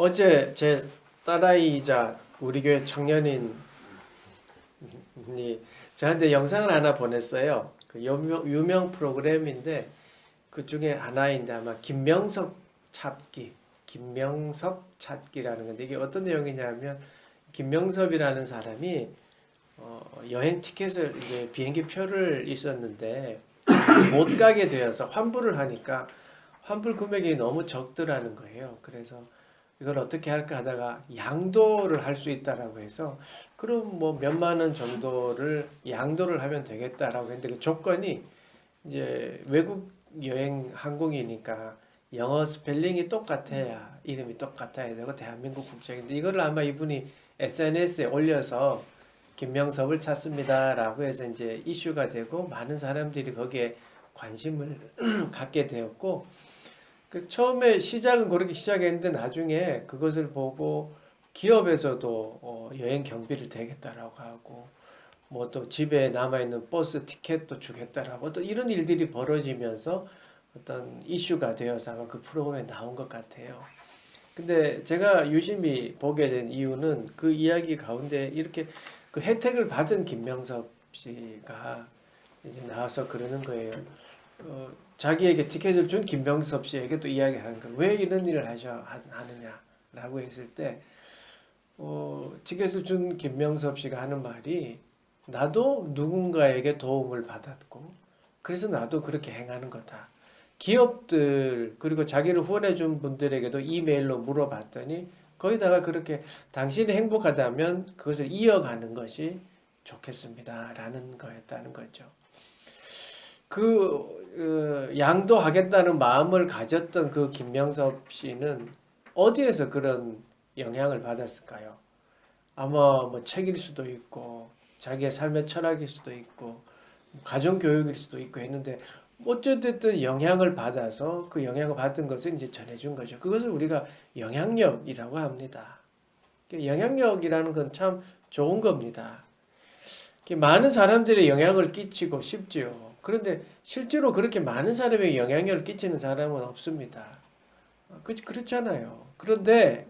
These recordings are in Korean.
어제 제 딸아이이자 우리 교회 청년인이 저한테 영상을 하나 보냈어요. 그 유명 프로그램인데 그 중에 하나인데 아마 김명섭 찾기라는 건데 이게 어떤 내용이냐면 김명섭이라는 사람이 여행 티켓을 이제 비행기 표를 있었는데 못 가게 되어서 환불을 하니까 환불 금액이 너무 적더라는 거예요. 그래서 이걸 어떻게 할까 하다가 양도를 할 수 있다라고 해서 그럼 뭐 몇만 원 정도를 양도를 하면 되겠다라고 했는데 그 조건이 이제 외국 여행 항공이니까 영어 스펠링이 똑같아야 이름이 똑같아야 되고 대한민국 국적인데 이거를 아마 이분이 SNS에 올려서 김명섭을 찾습니다라고 해서 이제 이슈가 되고 많은 사람들이 거기에 관심을 갖게 되었고 그 처음에 시작은 그렇게 시작했는데 나중에 그것을 보고 기업에서도 여행 경비를 대겠다라고 하고 뭐 또 집에 남아있는 버스 티켓도 주겠다라고 또 이런 일들이 벌어지면서 어떤 이슈가 되어서 아마 그 프로그램에 나온 것 같아요. 근데 제가 유심히 보게 된 이유는 그 이야기 가운데 이렇게 그 혜택을 받은 김명섭 씨가 이제 나와서 그러는 거예요. 자기에게 티켓을 준 김명섭 씨에게 또 이야기하는 거예요. 왜 이런 일을 하느냐라고 했을 때 티켓을 준 김명섭 씨가 하는 말이 나도 누군가에게 도움을 받았고 그래서 나도 그렇게 행하는 거다. 기업들 그리고 자기를 후원해 준 분들에게도 이메일로 물어봤더니 거기다가 그렇게 당신이 행복하다면 그것을 이어가는 것이 좋겠습니다라는 거였다는 거죠. 양도하겠다는 마음을 가졌던 그 김명섭 씨는 어디에서 그런 영향을 받았을까요? 아마 뭐 책일 수도 있고 자기의 삶의 철학일 수도 있고 가정 교육일 수도 있고 했는데 어쨌든 영향을 받아서 그 영향을 받은 것을 이제 전해준 거죠. 그것을 우리가 영향력이라고 합니다. 영향력이라는 건 참 좋은 겁니다. 많은 사람들의 영향을 끼치고 싶지요. 그런데 실제로 그렇게 많은 사람에게 영향력을 끼치는 사람은 없습니다. 그렇잖아요. 그런데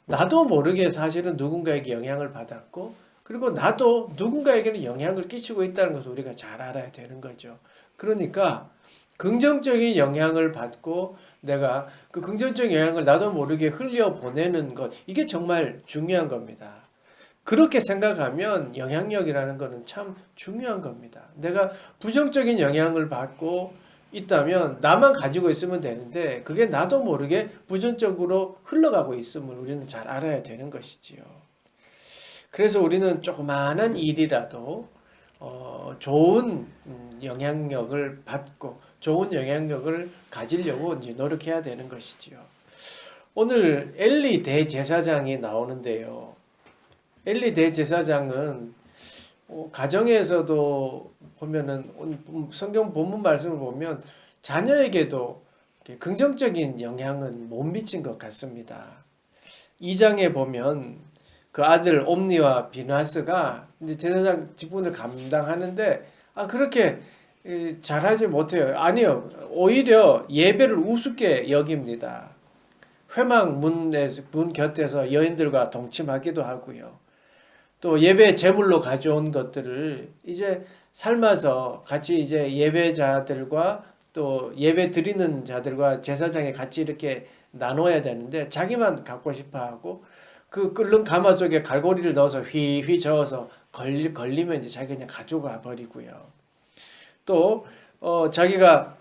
나도 모르게 사실은 누군가에게 영향을 받았고 그리고 나도 누군가에게는 영향을 끼치고 있다는 것을 우리가 잘 알아야 되는 거죠. 그러니까 긍정적인 영향을 받고 내가 그 긍정적인 영향을 나도 모르게 흘려보내는 것 이게 정말 중요한 겁니다. 그렇게 생각하면 영향력이라는 것은 참 중요한 겁니다. 내가 부정적인 영향을 받고 있다면 나만 가지고 있으면 되는데 그게 나도 모르게 부정적으로 흘러가고 있음을 우리는 잘 알아야 되는 것이지요. 그래서 우리는 조그마한 일이라도 좋은 영향력을 받고 좋은 영향력을 가지려고 이제 노력해야 되는 것이지요. 오늘 엘리 대제사장이 나오는데요. 엘리 대제사장은 가정에서도 보면은 성경 본문 말씀을 보면 자녀에게도 긍정적인 영향은 못 미친 것 같습니다. 2장에 보면 그 아들 옴니와 비나스가 이제 제사장 직분을 감당하는데 그렇게 잘하지 못해요. 아니요. 오히려 예배를 우습게 여깁니다. 회막 문 곁에서 여인들과 동침하기도 하고요. 또 예배 제물로 가져온 것들을 이제 삶아서 같이 이제 예배자들과 또 예배 드리는 자들과 제사장이 같이 이렇게 나눠야 되는데 자기만 갖고 싶어 하고 그 끓는 가마 속에 갈고리를 넣어서 휘휘 저어서 걸리면 이제 자기 그냥 가져가 버리고요. 또 자기가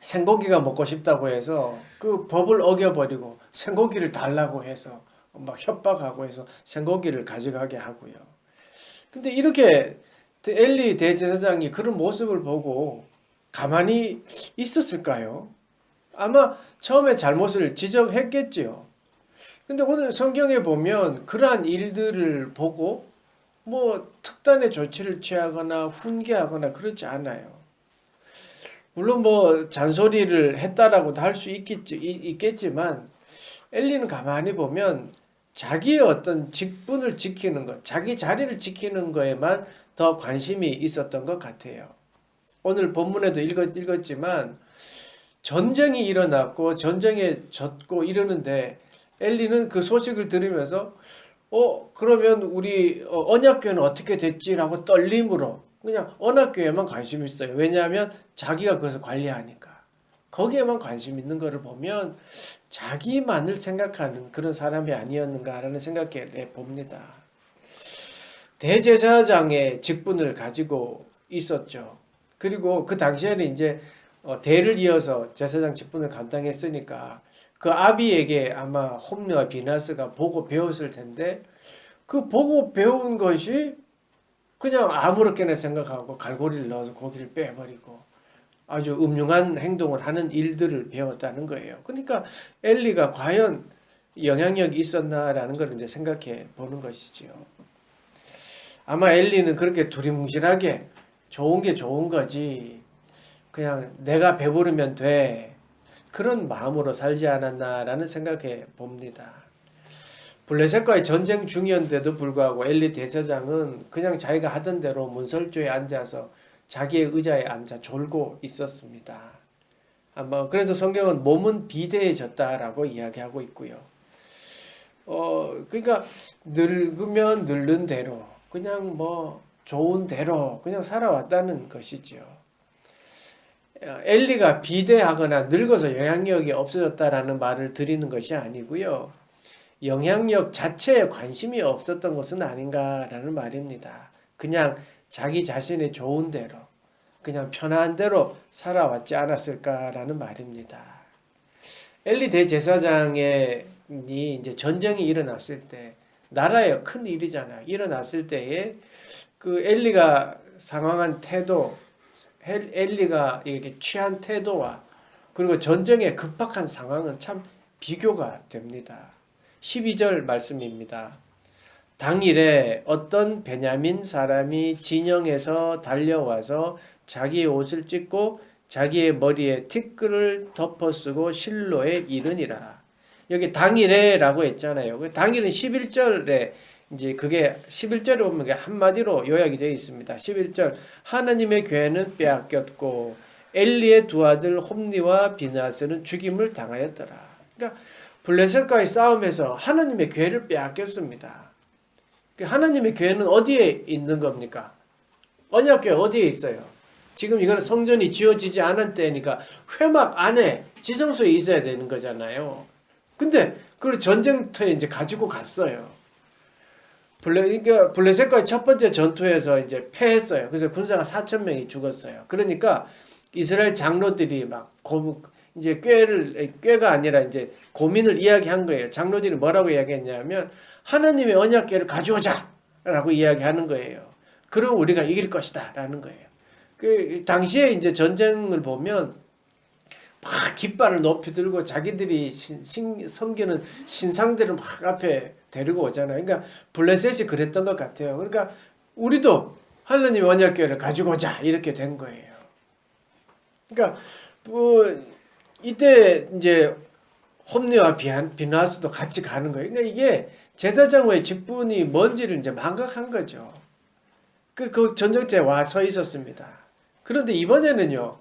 생고기가 먹고 싶다고 해서 그 법을 어겨버리고 생고기를 달라고 해서 막 협박하고 해서 생고기를 가져가게 하고요. 근데 이렇게 엘리 대제사장이 그런 모습을 보고 가만히 있었을까요? 아마 처음에 잘못을 지적했겠지요. 근데 오늘 성경에 보면 그러한 일들을 보고 뭐 특단의 조치를 취하거나 훈계하거나 그렇지 않아요. 물론 뭐 잔소리를 했다라고도 할 수 있겠지만 엘리는 가만히 보면 자기의 어떤 직분을 지키는 것, 자기 자리를 지키는 거에만 더 관심이 있었던 것 같아요. 오늘 본문에도 읽었지만 전쟁이 일어났고 전쟁에 졌고 이러는데 엘리는 그 소식을 들으면서 그러면 우리 언약궤는 어떻게 됐지라고 떨림으로 그냥 언약궤에만 관심 있어요. 왜냐하면 자기가 그것을 관리하니까. 거기에만 관심 있는 것을 보면 자기만을 생각하는 그런 사람이 아니었는가라는 생각해 봅니다. 대제사장의 직분을 가지고 있었죠. 그리고 그 당시에는 이제 대를 이어서 제사장 직분을 감당했으니까 그 아비에게 아마 홈리와 비나스가 보고 배웠을 텐데 그 보고 배운 것이 그냥 아무렇게나 생각하고 갈고리를 넣어서 고기를 빼버리고 아주 음흉한 행동을 하는 일들을 배웠다는 거예요. 그러니까 엘리가 과연 영향력이 있었나라는 걸 이제 생각해 보는 것이지요. 아마 엘리는 그렇게 두리뭉실하게 좋은 게 좋은 거지 그냥 내가 배부르면 돼 그런 마음으로 살지 않았나라는 생각해 봅니다. 블레셋과의 전쟁 중이었는데도 불구하고 엘리 대제사장은 그냥 자기가 하던 대로 문설주에 앉아서 자기의 의자에 앉아 졸고 있었습니다. 아마 그래서 성경은 몸은 비대해졌다라고 이야기하고 있고요. 그러니까 늙으면 늙는 대로 그냥 뭐 좋은 대로 그냥 살아왔다는 것이죠. 엘리가 비대하거나 늙어서 영향력이 없어졌다라는 말을 드리는 것이 아니고요. 영향력 자체에 관심이 없었던 것은 아닌가라는 말입니다. 그냥 자기 자신의 좋은 대로, 그냥 편한 대로 살아왔지 않았을까라는 말입니다. 엘리 대제사장이 이제 전쟁이 일어났을 때, 나라에 큰 일이잖아요. 일어났을 때에 그 엘리가 상황한 태도, 엘리가 이렇게 취한 태도와 그리고 전쟁의 급박한 상황은 참 비교가 됩니다. 12절 말씀입니다. 당일에 어떤 베냐민 사람이 진영에서 달려와서 자기의 옷을 찢고 자기의 머리에 티끌을 덮어쓰고 실로에 이르니라. 여기 당일에라고 했잖아요. 당일은 11절에 이제 그게 11절에 보면 한마디로 요약이 되어 있습니다. 11절 하나님의 괴는 빼앗겼고 엘리의 두 아들 홈리와 비나스는 죽임을 당하였더라. 그러니까 블레셋과의 싸움에서 하나님의 괴를 빼앗겼습니다. 하나님의 괴는 어디에 있는 겁니까? 언약궤 어디에 있어요? 지금 이거는 성전이 지어지지 않은 때니까 회막 안에 지성소에 있어야 되는 거잖아요. 근데 그걸 전쟁터에 이제 가지고 갔어요. 그러니까 블레셋과의 첫 번째 전투에서 이제 패했어요. 그래서 군사가 4,000명이 죽었어요. 그러니까 이스라엘 장로들이 막 이제 꾀가 아니라 이제 고민을 이야기한 거예요. 장로들이 뭐라고 이야기했냐면 하나님의 언약궤를 가져오자라고 이야기하는 거예요. 그럼 우리가 이길 것이다라는 거예요. 그 당시에 이제 전쟁을 보면 막 깃발을 높이 들고 자기들이 섬기는 신상들을 막 앞에 데리고 오잖아요. 그러니까 블레셋이 그랬던 것 같아요. 그러니까 우리도 하나님의 언약궤를 가지고 오자 이렇게 된 거예요. 그러니까 이때 이제 홈리와 비나스도 같이 가는 거예요. 그러니까 이게 제사장의 직분이 뭔지를 이제 망각한 거죠. 그 전쟁터에 와 서 있었습니다. 그런데 이번에는요,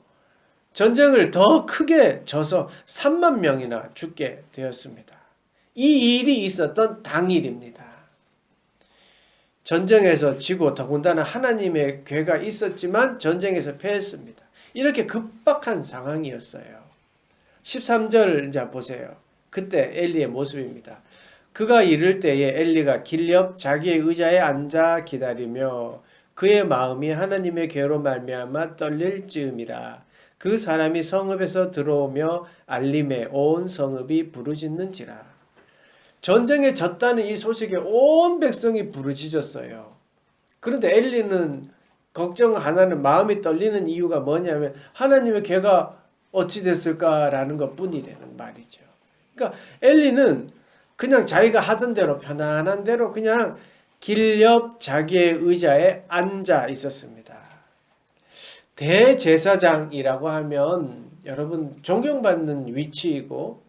전쟁을 더 크게 져서 3만 명이나 죽게 되었습니다. 이 일이 있었던 당일입니다. 전쟁에서 지고 더군다나 하나님의 괴가 있었지만 전쟁에서 패했습니다. 이렇게 급박한 상황이었어요. 13절 이제 보세요. 그때 엘리의 모습입니다. 그가 이를 때에 엘리가 길옆 자기의 의자에 앉아 기다리며 그의 마음이 하나님의 괴로 말미암아 떨릴 즈음이라. 그 사람이 성읍에서 들어오며 알림에 온 성읍이 부르짖는지라. 전쟁에 졌다는 이 소식에 온 백성이 부르짖었어요. 그런데 엘리는 걱정 하나는 마음이 떨리는 이유가 뭐냐면 하나님의 괴가 어찌 됐을까라는 것뿐이라는 말이죠. 그러니까 엘리는 그냥 자기가 하던 대로 편안한 대로 그냥 길 옆 자기의 의자에 앉아 있었습니다. 대제사장이라고 하면 여러분 존경받는 위치이고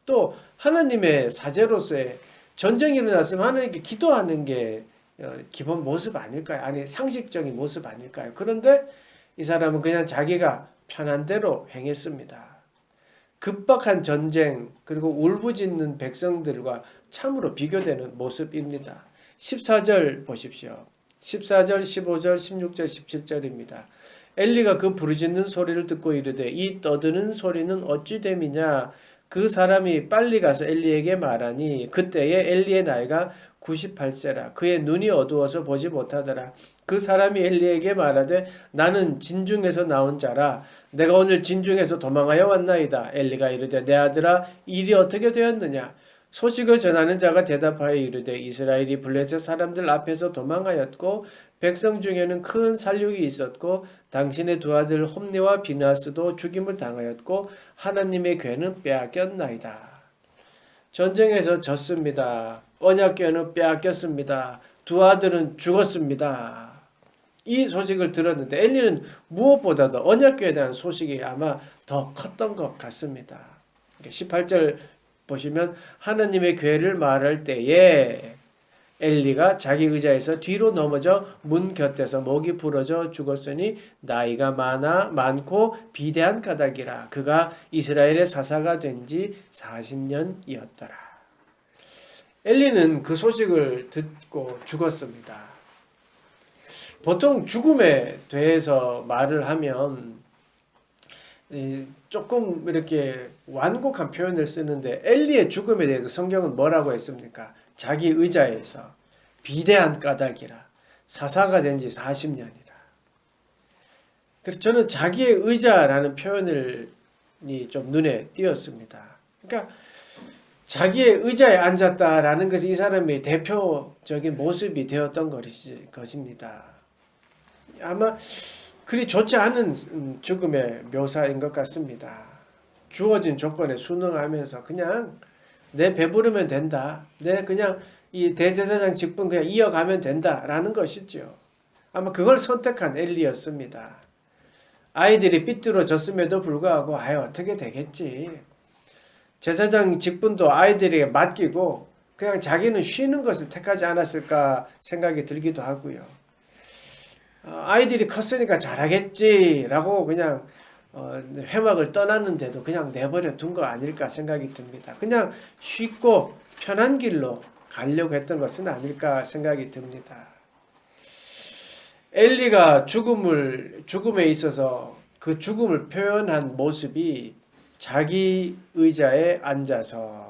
또 하나님의 사제로서의 전쟁이 일어났으면 하나님께 기도하는 게 기본 모습 아닐까요? 아니 상식적인 모습 아닐까요? 그런데 이 사람은 그냥 자기가 편한 대로 행했습니다. 급박한 전쟁 그리고 울부짖는 백성들과 참으로 비교되는 모습입니다. 14절 보십시오. 14절, 15절, 16절, 17절입니다. 엘리가 그 부르짖는 소리를 듣고 이르되 이 떠드는 소리는 어찌 됨이냐. 그 사람이 빨리 가서 엘리에게 말하니 그때에 엘리의 나이가 98세라. 그의 눈이 어두워서 보지 못하더라. 그 사람이 엘리에게 말하되 나는 진중에서 나온 자라. 내가 오늘 진중에서 도망하여 왔나이다. 엘리가 이르되 내 아들아 일이 어떻게 되었느냐. 소식을 전하는 자가 대답하여 이르되 이스라엘이 블레셋 사람들 앞에서 도망하였고 백성 중에는 큰 살육이 있었고 당신의 두 아들 홈니와 비나스도 죽임을 당하였고 하나님의 괴는 빼앗겼나이다. 전쟁에서 졌습니다. 언약궤는 빼앗겼습니다. 두 아들은 죽었습니다. 이 소식을 들었는데 엘리는 무엇보다도 언약궤에 대한 소식이 아마 더 컸던 것 같습니다. 18절 보시면 하나님의 괴를 말할 때에 엘리가 자기 의자에서 뒤로 넘어져 문 곁에서 목이 부러져 죽었으니 나이가 많고 비대한 까닭이라. 그가 이스라엘의 사사가 된 지 40년이었더라. 엘리는 그 소식을 듣고 죽었습니다. 보통 죽음에 대해서 말을 하면 조금 이렇게 완곡한 표현을 쓰는데 엘리의 죽음에 대해서 성경은 뭐라고 했습니까? 자기 의자에서 비대한 까닭이라. 사사가 된 지 40년이라. 그래서 저는 자기의 의자라는 표현이 좀 눈에 띄었습니다. 그러니까 자기의 의자에 앉았다라는 것이 이 사람의 대표적인 모습이 되었던 것입니다. 아마 그리 좋지 않은 죽음의 묘사인 것 같습니다. 주어진 조건에 순응하면서 그냥 내 배부르면 된다. 내 그냥 이 대제사장 직분 그냥 이어가면 된다라는 것이죠. 아마 그걸 선택한 엘리였습니다. 아이들이 삐뚤어졌음에도 불구하고 어떻게 되겠지. 제사장 직분도 아이들에게 맡기고 그냥 자기는 쉬는 것을 택하지 않았을까 생각이 들기도 하고요. 아이들이 컸으니까 잘하겠지라고 그냥 회막을 떠났는데도 그냥 내버려 둔 거 아닐까 생각이 듭니다. 그냥 쉽고 편한 길로 가려고 했던 것은 아닐까 생각이 듭니다. 엘리가 죽음에 있어서 그 죽음을 표현한 모습이 자기 의자에 앉아서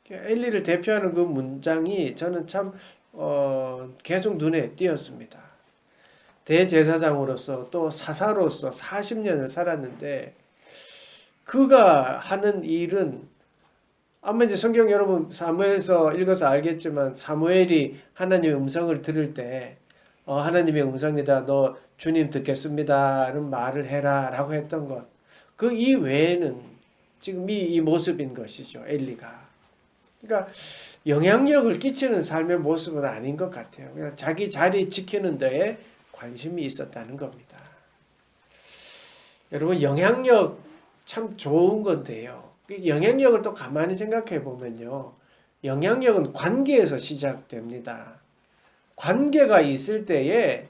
엘리를 대표하는 그 문장이 저는 참 계속 눈에 띄었습니다. 대제사장으로서 또 사사로서 40년을 살았는데 그가 하는 일은 아마 이제 성경 여러분 사무엘서 읽어서 알겠지만 사무엘이 하나님의 음성을 들을 때 하나님의 음성이다. 너 주님 듣겠습니다는 말을 해라 라고 했던 것. 그 이외에는 지금 이 모습인 것이죠. 엘리가. 그러니까 영향력을 끼치는 삶의 모습은 아닌 것 같아요. 그냥 자기 자리 지키는 데에 관심이 있었다는 겁니다. 여러분 영향력 참 좋은 건데요. 영향력을 또 가만히 생각해 보면요. 영향력은 관계에서 시작됩니다. 관계가 있을 때에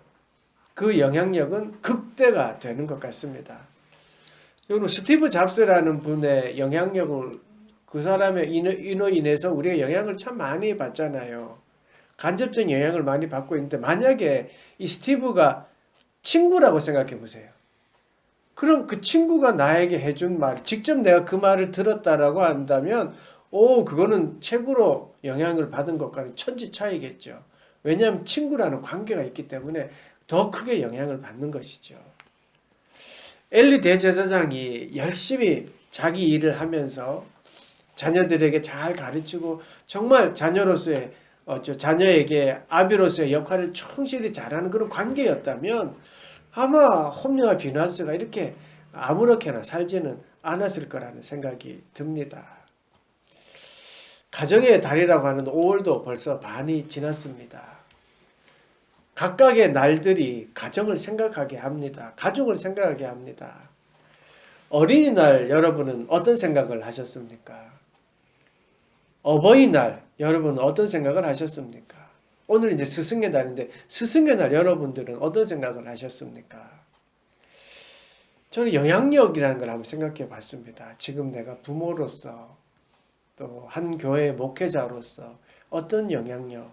그 영향력은 극대가 되는 것 같습니다. 여러분 스티브 잡스라는 분의 영향력을 그 사람의 인으로 인해서 우리가 영향을 참 많이 받잖아요. 간접적인 영향을 많이 받고 있는데 만약에 이 스티브가 친구라고 생각해 보세요. 그럼 그 친구가 나에게 해준 말, 직접 내가 그 말을 들었다라고 한다면 그거는 최고로 영향을 받은 것과는 천지 차이겠죠. 왜냐하면 친구라는 관계가 있기 때문에 더 크게 영향을 받는 것이죠. 엘리 대제사장이 열심히 자기 일을 하면서 자녀들에게 잘 가르치고 정말 자녀에게 아비로서의 역할을 충실히 잘하는 그런 관계였다면 아마 홈리와 비나스가 이렇게 아무렇게나 살지는 않았을 거라는 생각이 듭니다. 가정의 달이라고 하는 5월도 벌써 반이 지났습니다. 각각의 날들이 가정을 생각하게 합니다. 가족을 생각하게 합니다. 어린이날 여러분은 어떤 생각을 하셨습니까? 어버이날 여러분은 어떤 생각을 하셨습니까? 오늘 이제 스승의 날인데 스승의 날 여러분들은 어떤 생각을 하셨습니까? 저는 영향력이라는 걸 한번 생각해 봤습니다. 지금 내가 부모로서 또 한 교회 목회자로서 어떤 영향력,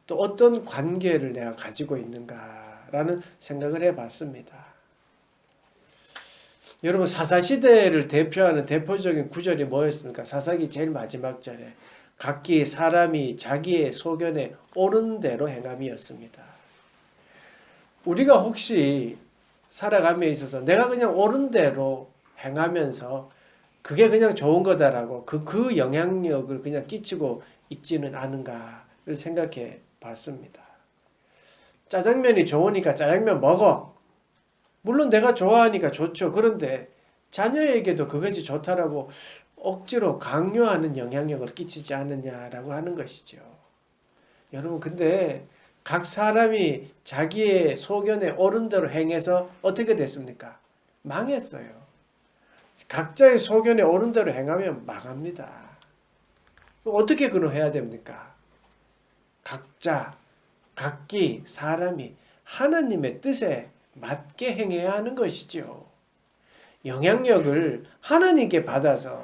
또 어떤 관계를 내가 가지고 있는가라는 생각을 해 봤습니다. 여러분, 사사시대를 대표하는 대표적인 구절이 뭐였습니까? 사사기 제일 마지막 절에 각기 사람이 자기의 소견에 옳은 대로 행함이었습니다. 우리가 혹시 살아감에 있어서 내가 그냥 옳은 대로 행하면서 그게 그냥 좋은 거다라고 그 영향력을 그냥 끼치고 있지는 않은가를 생각해 봤습니다. 짜장면이 좋으니까 짜장면 먹어. 물론 내가 좋아하니까 좋죠. 그런데 자녀에게도 그것이 좋다라고 억지로 강요하는 영향력을 끼치지 않느냐라고 하는 것이죠. 여러분, 근데 각 사람이 자기의 소견에 옳은 대로 행해서 어떻게 됐습니까? 망했어요. 각자의 소견에 옳은 대로 행하면 망합니다. 어떻게 그럼 해야 됩니까? 각기 사람이 하나님의 뜻에 맞게 행해야 하는 것이죠. 영향력을 하나님께 받아서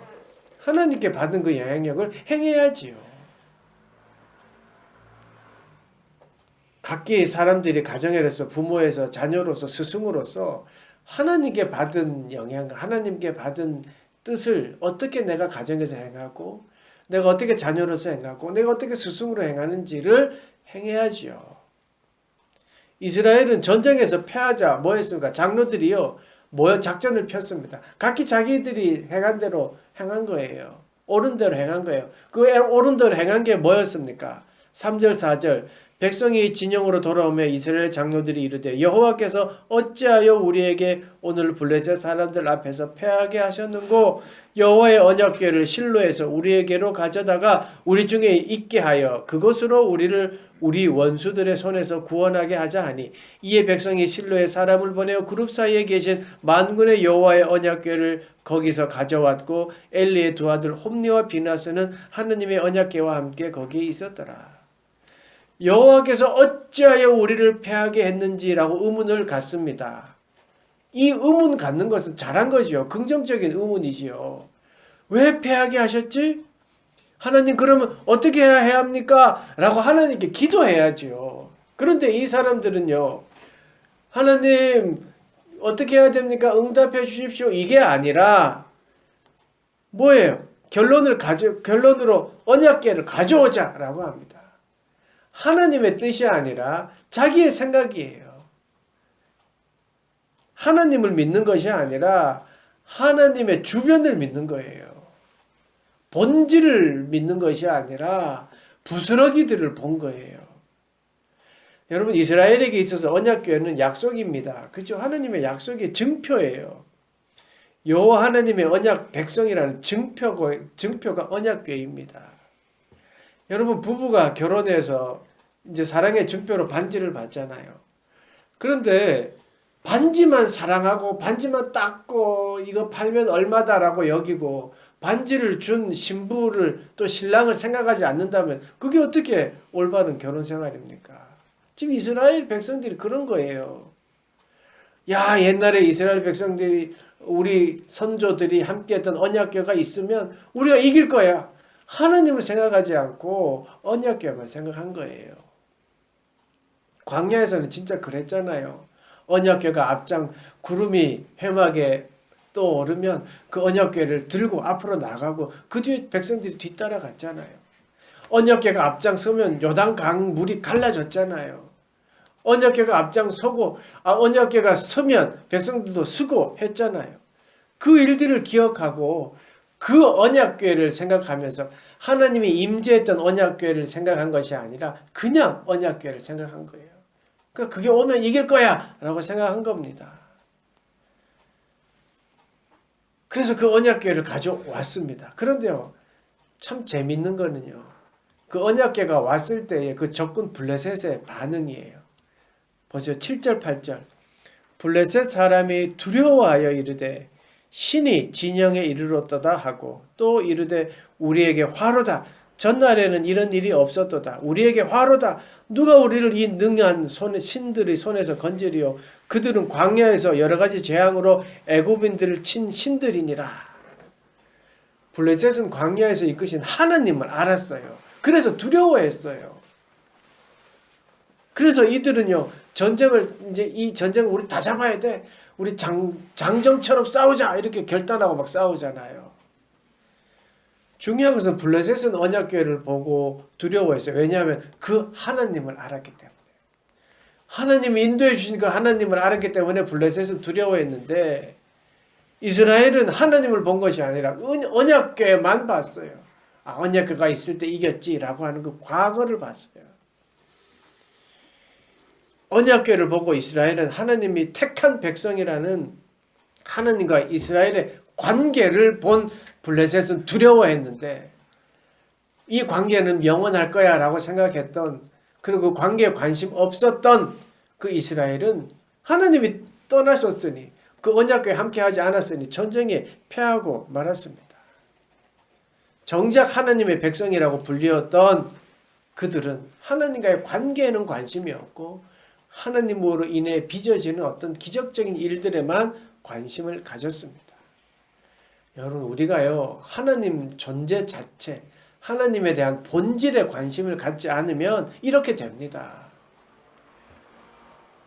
하나님께 받은 그 영향력을 행해야지요. 각기 사람들이 가정에서 부모에서 자녀로서 스승으로서 하나님께 받은 영향, 하나님께 받은 뜻을 어떻게 내가 가정에서 행하고 내가 어떻게 자녀로서 행하고 내가 어떻게 스승으로 행하는지를 행해야지요. 이스라엘은 전쟁에서 패하자 뭐 했습니까? 장로들이요 모여 작전을 폈습니다. 각기 자기들이 행한 대로 행한 거예요. 옳은 대로 행한 거예요. 그 옳은 대로 행한 게 뭐였습니까? 3절 4절 백성이 진영으로 돌아오며 이스라엘 장로들이 이르되 여호와께서 어찌하여 우리에게 오늘 블레셋 사람들 앞에서 패하게 하셨는고 여호와의 언약궤를 실로에서 우리에게로 가져다가 우리 중에 있게 하여 그것으로 우리를 우리 원수들의 손에서 구원하게 하자 하니 이에 백성이 실로에 사람을 보내어 그룹 사이에 계신 만군의 여호와의 언약궤를 거기서 가져왔고 엘리의 두 아들 홈니와 비나스는 하느님의 언약궤와 함께 거기에 있었더라. 여호와께서 어찌하여 우리를 패하게 했는지라고 의문을 갖습니다. 이 의문 갖는 것은 잘한 거지요. 긍정적인 의문이지요. 왜 패하게 하셨지? 하나님 그러면 어떻게 해야 합니까? 라고 하나님께 기도해야지요. 그런데 이 사람들은요. 하나님 어떻게 해야 됩니까? 응답해 주십시오. 이게 아니라 뭐예요? 결론으로 언약궤를 가져오자라고 합니다. 하나님의 뜻이 아니라 자기의 생각이에요. 하나님을 믿는 것이 아니라 하나님의 주변을 믿는 거예요. 본질을 믿는 것이 아니라 부스러기들을 본 거예요. 여러분, 이스라엘에게 있어서 언약궤는 약속입니다. 그죠? 하나님의 약속의 증표예요. 여호와 하나님의 언약 백성이라는 증표가 언약궤입니다. 여러분, 부부가 결혼해서 이제 사랑의 증표로 반지를 받잖아요. 그런데 반지만 사랑하고 반지만 닦고 이거 팔면 얼마다라고 여기고 반지를 준 신부를 또 신랑을 생각하지 않는다면 그게 어떻게 올바른 결혼 생활입니까? 지금 이스라엘 백성들이 그런 거예요. 야, 옛날에 이스라엘 백성들이 우리 선조들이 함께했던 언약궤가 있으면 우리가 이길 거야. 하나님을 생각하지 않고 언약궤만 생각한 거예요. 광야에서는 진짜 그랬잖아요. 언약궤가 앞장 구름이 회막에 떠오르면 그 언약궤를 들고 앞으로 나가고 그 뒤에 백성들이 뒤따라갔잖아요. 언약궤가 앞장서면 요단강 물이 갈라졌잖아요. 언약궤가 앞장서고 언약궤가 서면 백성들도 서고 했잖아요. 그 일들을 기억하고 그 언약궤를 생각하면서 하나님이 임재했던 언약궤를 생각한 것이 아니라 그냥 언약궤를 생각한 거예요. 그러니까 그게 오면 이길 거야 라고 생각한 겁니다. 그래서 그 언약궤를 가져왔습니다. 그런데요, 참 재밌는 거는요, 그 언약궤가 왔을 때의 그 적군 블레셋의 반응이에요. 보죠. 7절 8절 블레셋 사람이 두려워하여 이르되 신이 진영에 이르렀도다 하고 또 이르되 우리에게 화로다 전날에는 이런 일이 없었도다. 우리에게 화로다. 누가 우리를 이 능한 신들의 손에서 건지리요. 그들은 광야에서 여러 가지 재앙으로 애굽인들을 친 신들이니라. 블레셋은 광야에서 이끄신 하나님을 알았어요. 그래서 두려워했어요. 그래서 이들은요, 이제 이 전쟁을 우리 다 잡아야 돼. 우리 장정처럼 싸우자. 이렇게 결단하고 막 싸우잖아요. 중요한 것은 블레셋은 언약궤를 보고 두려워했어요. 왜냐하면 그 하나님을 알았기 때문에. 하나님이 인도해 주신 그 하나님을 알았기 때문에 블레셋은 두려워했는데, 이스라엘은 하나님을 본 것이 아니라 언약궤만 봤어요. 아, 언약궤가 있을 때 이겼지라고 하는 그 과거를 봤어요. 언약궤를 보고 이스라엘은 하나님이 택한 백성이라는 하나님과 이스라엘의 관계를 본 블레셋은 두려워했는데, 이 관계는 영원할 거야 라고 생각했던, 그리고 그 관계에 관심 없었던 그 이스라엘은 하나님이 떠나셨으니, 그 언약궤에 함께하지 않았으니 전쟁에 패하고 말았습니다. 정작 하나님의 백성이라고 불리었던 그들은 하나님과의 관계에는 관심이 없고 하나님으로 인해 빚어지는 어떤 기적적인 일들에만 관심을 가졌습니다. 여러분, 우리가요, 하나님 존재 자체, 하나님에 대한 본질에 관심을 갖지 않으면 이렇게 됩니다.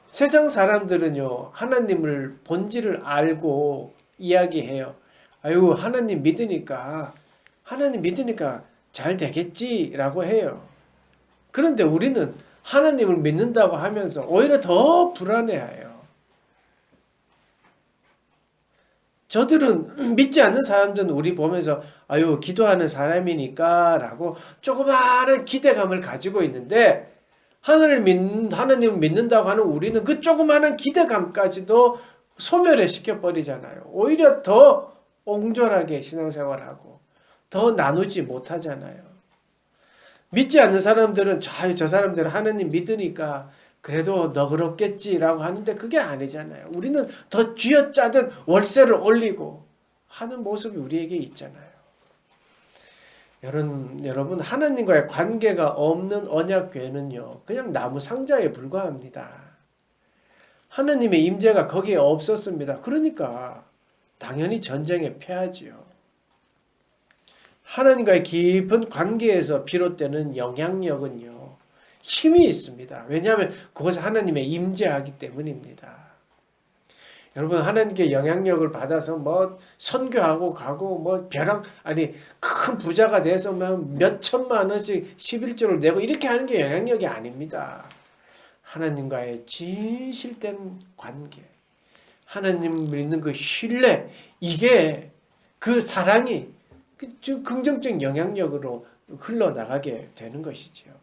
세상 사람들은요, 하나님을 본질을 알고 이야기해요. 아유, 하나님 믿으니까 잘 되겠지라고 해요. 그런데 우리는 하나님을 믿는다고 하면서 오히려 더 불안해해요. 저들은 믿지 않는 사람들은 우리 보면서 아유, 기도하는 사람이니까 라고 조그마한 기대감을 가지고 있는데, 하나님을 믿는다고 하는 우리는 그 조그마한 기대감까지도 소멸해 시켜버리잖아요. 오히려 더 옹졸하게 신앙생활하고 더 나누지 못하잖아요. 믿지 않는 사람들은 저 사람들은 하나님 믿으니까 그래도 너그럽겠지라고 하는데 그게 아니잖아요. 우리는 더 쥐어짜듯 월세를 올리고 하는 모습이 우리에게 있잖아요. 여러분, 하나님과의 관계가 없는 언약궤는요, 그냥 나무 상자에 불과합니다. 하나님의 임재가 거기에 없었습니다. 그러니까 당연히 전쟁에 패하지요. 하나님과의 깊은 관계에서 비롯되는 영향력은요, 힘이 있습니다. 왜냐하면 그것은 하나님의 임재하기 때문입니다. 여러분, 하나님께 영향력을 받아서 선교하고 가고 큰 부자가 돼서 몇 천만 원씩 11조를 내고 이렇게 하는 게 영향력이 아닙니다. 하나님과의 진실된 관계, 하나님 믿는 그 신뢰, 이게 그 사랑이 긍정적 영향력으로 흘러나가게 되는 것이지요.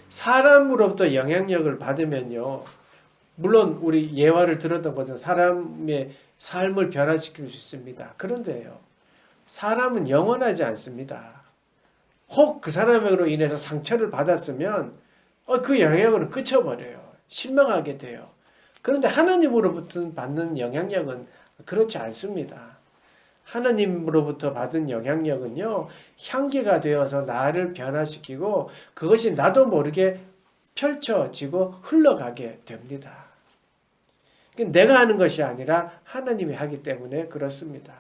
사람으로부터 영향력을 받으면요, 물론 우리 예화를 들었던 것은 사람의 삶을 변화시킬 수 있습니다. 그런데요, 사람은 영원하지 않습니다. 혹 그 사람으로 인해서 상처를 받았으면 그 영향력은 그쳐버려요. 실망하게 돼요. 그런데 하나님으로부터 받는 영향력은 그렇지 않습니다. 하나님으로부터 받은 영향력은요, 향기가 되어서 나를 변화시키고 그것이 나도 모르게 펼쳐지고 흘러가게 됩니다. 내가 하는 것이 아니라 하나님이 하기 때문에 그렇습니다.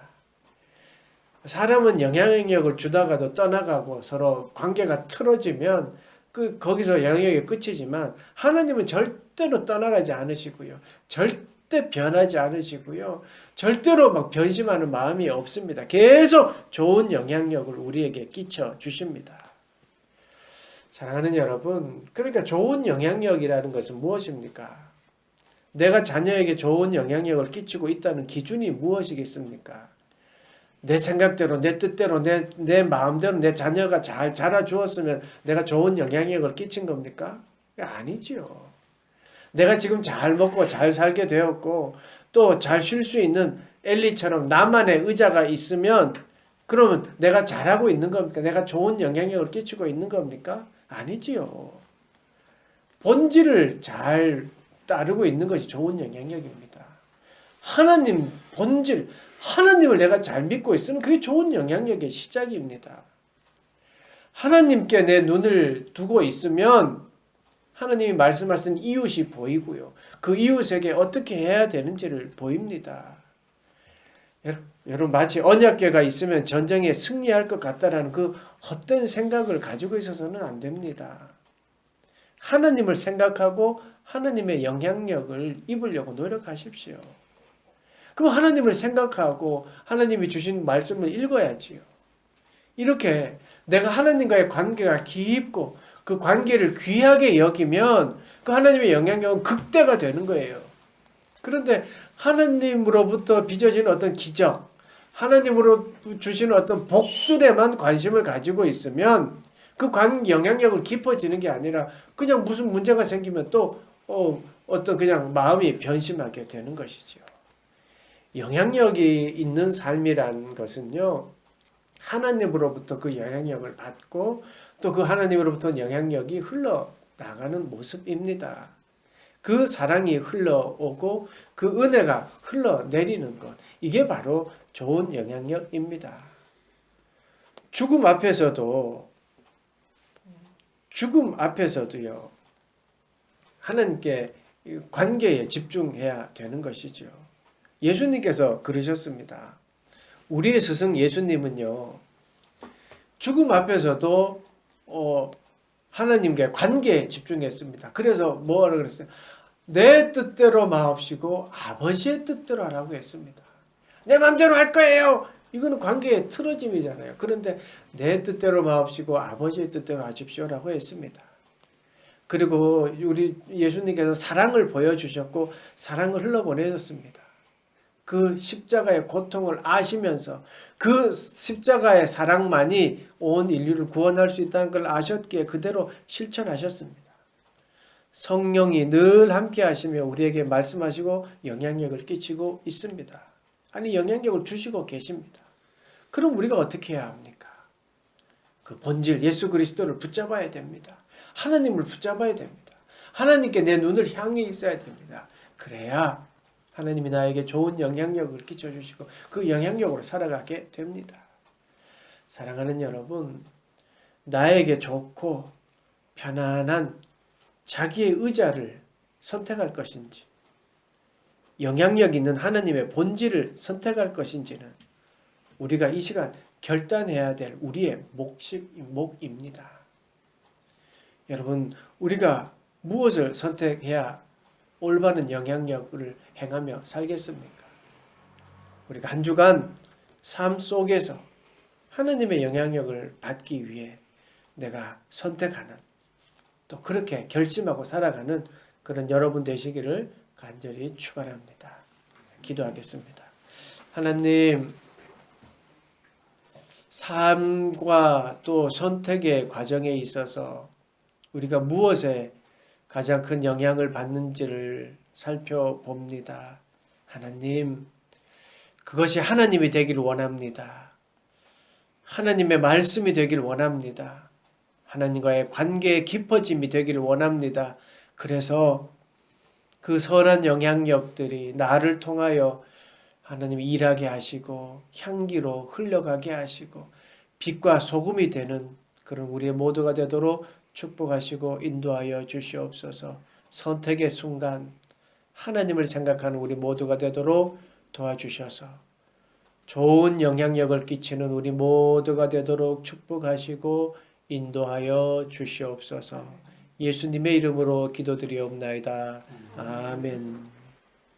사람은 영향력을 주다가도 떠나가고 서로 관계가 틀어지면 거기서 영향력이 끝이지만, 하나님은 절대로 떠나가지 않으시고요, 절대 변하지 않으시고요, 절대로 변심하는 마음이 없습니다. 계속 좋은 영향력을 우리에게 끼쳐 주십니다. 사랑하는 여러분, 그러니까 좋은 영향력이라는 것은 무엇입니까? 내가 자녀에게 좋은 영향력을 끼치고 있다는 기준이 무엇이겠습니까? 내 생각대로, 내 뜻대로, 내 마음대로 내 자녀가 잘 자라주었으면 내가 좋은 영향력을 끼친 겁니까? 아니지요. 내가 지금 잘 먹고 잘 살게 되었고 또 잘 쉴 수 있는 엘리처럼 나만의 의자가 있으면 그러면 내가 잘하고 있는 겁니까? 내가 좋은 영향력을 끼치고 있는 겁니까? 아니지요. 본질을 잘 따르고 있는 것이 좋은 영향력입니다. 하나님 본질, 하나님을 내가 잘 믿고 있으면 그게 좋은 영향력의 시작입니다. 하나님께 내 눈을 두고 있으면 하나님이 말씀하신 이웃이 보이고요. 그 이웃에게 어떻게 해야 되는지를 보입니다. 여러분 마치 언약궤가 있으면 전쟁에 승리할 것 같다라는 그 헛된 생각을 가지고 있어서는 안 됩니다. 하나님을 생각하고 하나님의 영향력을 입으려고 노력하십시오. 그럼 하나님을 생각하고 하나님이 주신 말씀을 읽어야지요. 이렇게 내가 하나님과의 관계가 깊고 그 관계를 귀하게 여기면 그 하나님의 영향력은 극대가 되는 거예요. 그런데 하나님으로부터 빚어진 어떤 기적, 하나님으로 주시는 어떤 복들에만 관심을 가지고 있으면 그 영향력을 깊어지는 게 아니라 그냥 무슨 문제가 생기면 또 어떤 그냥 마음이 변심하게 되는 것이죠. 영향력이 있는 삶이란 것은요, 하나님으로부터 그 영향력을 받고 또 그 하나님으로부터 영향력이 흘러나가는 모습입니다. 그 사랑이 흘러오고 그 은혜가 흘러내리는 것, 이게 바로 좋은 영향력입니다. 죽음 앞에서도요, 하나님께 관계에 집중해야 되는 것이죠. 예수님께서 그러셨습니다. 우리의 스승 예수님은요, 죽음 앞에서도 하나님께 관계에 집중했습니다. 그래서 뭐라고 그랬어요? 내 뜻대로 마옵시고 아버지의 뜻대로 하라고 했습니다. 내 마음대로 할 거예요. 이거는 관계의 틀어짐이잖아요. 그런데 내 뜻대로 마옵시고 아버지의 뜻대로 하십시오라고 했습니다. 그리고 우리 예수님께서 사랑을 보여주셨고 사랑을 흘러보내셨습니다. 그 십자가의 고통을 아시면서 그 십자가의 사랑만이 온 인류를 구원할 수 있다는 걸 아셨기에 그대로 실천하셨습니다. 성령이 늘 함께 하시며 우리에게 말씀하시고 영향력을 끼치고 있습니다. 아니, 영향력을 주시고 계십니다. 그럼 우리가 어떻게 해야 합니까? 그 본질 예수 그리스도를 붙잡아야 됩니다. 하나님을 붙잡아야 됩니다. 하나님께 내 눈을 향해 있어야 됩니다. 그래야 하나님이 나에게 좋은 영향력을 끼쳐주시고 그 영향력으로 살아가게 됩니다. 사랑하는 여러분, 나에게 좋고 편안한 자기의 의자를 선택할 것인지, 영향력 있는 하나님의 본질을 선택할 것인지는 우리가 이 시간 결단해야 될 우리의 목입니다. 여러분, 우리가 무엇을 선택해야 올바른 영향력을 행하며 살겠습니까? 우리가 한 주간 삶 속에서 하나님의 영향력을 받기 위해 내가 선택하는, 또 그렇게 결심하고 살아가는 그런 여러분 되시기를 간절히 축원합니다. 기도하겠습니다. 하나님, 삶과 또 선택의 과정에 있어서 우리가 무엇에 가장 큰 영향을 받는지를 살펴봅니다. 하나님, 그것이 하나님이 되기를 원합니다. 하나님의 말씀이 되기를 원합니다. 하나님과의 관계의 깊어짐이 되기를 원합니다. 그래서 그 선한 영향력들이 나를 통하여 하나님이 일하게 하시고 향기로 흘러가게 하시고 빛과 소금이 되는 그런 우리의 모두가 되도록 축복하시고 인도하여 주시옵소서. 선택의 순간 하나님을 생각하는 우리 모두가 되도록 도와주셔서 좋은 영향력을 끼치는 우리 모두가 되도록 축복하시고 인도하여 주시옵소서. 예수님의 이름으로 기도드리옵나이다. 아멘.